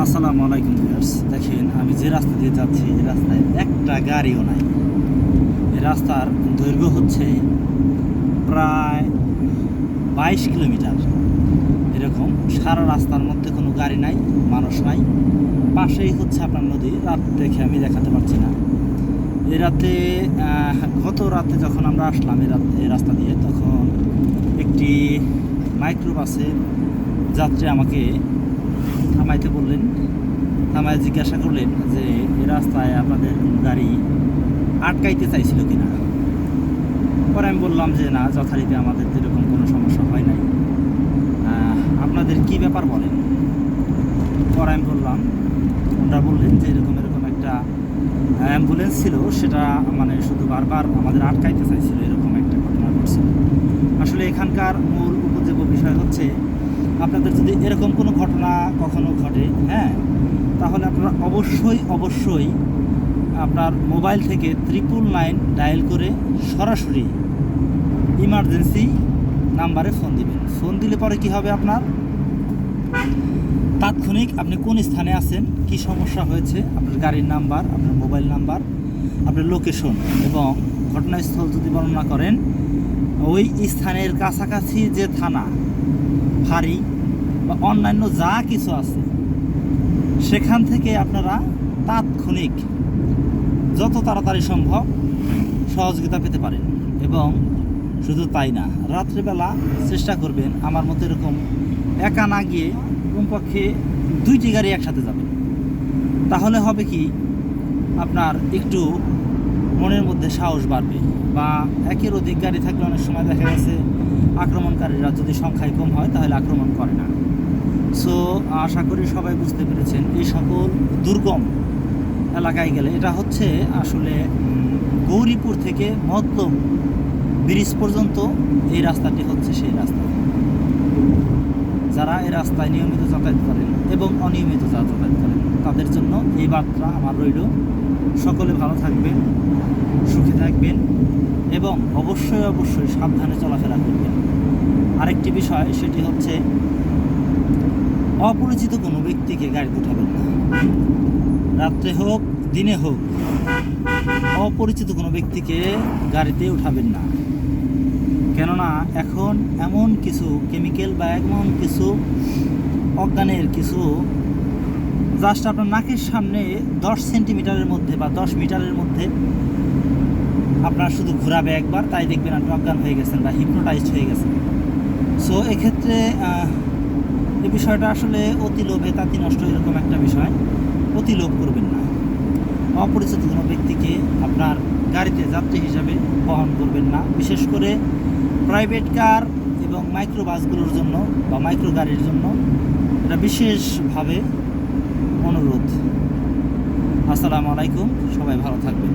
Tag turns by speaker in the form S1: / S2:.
S1: আসসালামু আলাইকুম ভিউয়ার্স। দেখেন আমি যে রাস্তা দিয়ে যাচ্ছি এই রাস্তায় একটা গাড়িও নাই। এই রাস্তার দৈর্ঘ্য হচ্ছে প্রায় 22 কিলোমিটার। এরকম সারা রাস্তার মধ্যে কোনো গাড়ি নাই, মানুষ নাই। পাশেই হচ্ছে আপনার নদী। রাত দেখে আমি দেখাতে পারছি না। এই রাতে গত রাতে যখন আমরা আসলাম এই রাস্তা দিয়ে, তখন একটি মাইক্রোবাসের যাত্রী আমাকে থামাইতে বললেন। থামায় জিজ্ঞাসা করলেন যে এই রাস্তায় আপনাদের গাড়ি আটকাইতে চাইছিল কিনা। পরে আমি বললাম যে না, যথারীতি আমাদের তো এরকম কোনো সমস্যা হয় নাই, আপনাদের কি ব্যাপার বলেন। পরে আমি বললাম, ওনারা বললেন যে এরকম একটা অ্যাম্বুলেন্স ছিল, সেটা মানে শুধু বারবার আমাদের আটকাইতে চাইছিল, এরকম একটা ঘটনা ঘটছিল। আসলে এখানকার মূল উপযোগ্য বিষয় হচ্ছে, আপনাদের যদি এরকম কোনো ঘটনা কখনো ঘটে, তাহলে আপনারা অবশ্যই আপনার মোবাইল থেকে 999 ডায়াল করে সরাসরি ইমার্জেন্সি নাম্বারে ফোন দিবেন। ফোন দিলে পরে কি হবে, আপনার তাৎক্ষণিক আপনি কোন স্থানে আছেন, কি সমস্যা হয়েছে, আপনার গাড়ির নাম্বার, আপনার মোবাইল নাম্বার, আপনার লোকেশন এবং ঘটনাস্থল যদি বর্ণনা করেন, ওই স্থানের কাছাকাছি যে থানা, ফাঁড়ি বা অন্যান্য যা কিছু আছে, সেখান থেকে আপনারা তাৎক্ষণিক যত তাড়াতাড়ি সম্ভব সহযোগিতা পেতে পারেন। এবং শুধু তাই না, রাত্রিবেলা চেষ্টা করবেন আমার মতো এরকম একা না গিয়ে কমপক্ষে 2টি গাড়ি একসাথে যাবেন। তাহলে হবে কি, আপনার একটু মনের মধ্যে সাহস বাড়বে। বা একের অধিক গাড়ি থাকলে অনেক সময় দেখা গেছে আক্রমণকারীরা যদি সংখ্যায় কম হয় তাহলে আক্রমণ করে না। সো আশা করি সবাই বুঝতে পেরেছেন। এই সকল দুর্গম এলাকায় গেলে, এটা হচ্ছে আসলে গৌরীপুর থেকে মতলব ব্রিজ পর্যন্ত এই রাস্তাটি হচ্ছে সেই রাস্তা। যারা এই রাস্তায় নিয়মিত যাতায়াত করেন এবং অনিয়মিত যাতায়াত করেন, তাদের জন্য এই বার্তা আমার রইল। সকলে ভালো থাকবেন, সুখে থাকবেন এবং অবশ্যই সাবধানে চলাফেরা করবেন। আরেকটি বিষয়, সেটি হচ্ছে অপরিচিত কোনো ব্যক্তিকে গাড়িতে উঠাবেন না। রাত্রে হোক দিনে হোক, অপরিচিত কোনো ব্যক্তিকে গাড়িতে উঠাবেন না। কেননা এখন এমন কিছু কেমিক্যাল বা এমন কিছু অজ্ঞানের কিছু জাস্ট আপনার নাকের সামনে 10 সেন্টিমিটারের মধ্যে বা 10 মিটারের মধ্যে আপনার শুধু ঘোরাবে একবার, তাই দেখবেন আপনি অজ্ঞান হয়ে গেছেন বা হিপনোটাইজড হয়ে গেছেন। সো এক্ষেত্রে এই বিষয়টা আসলে অতি লোভে তাঁতি নষ্ট, এরকম একটা বিষয়। অতি লোভ করবেন না। অপরিচিত কোনো ব্যক্তিকে আপনার গাড়িতে যাত্রী হিসাবে বহন করবেন না। বিশেষ করে প্রাইভেট কার এবং মাইক্রো বাসগুলোর জন্য বা মাইক্রো গাড়ির জন্য এটা বিশেষভাবে অনুরোধ। আসসালামু আলাইকুম, সবাই ভালো থাকবেন।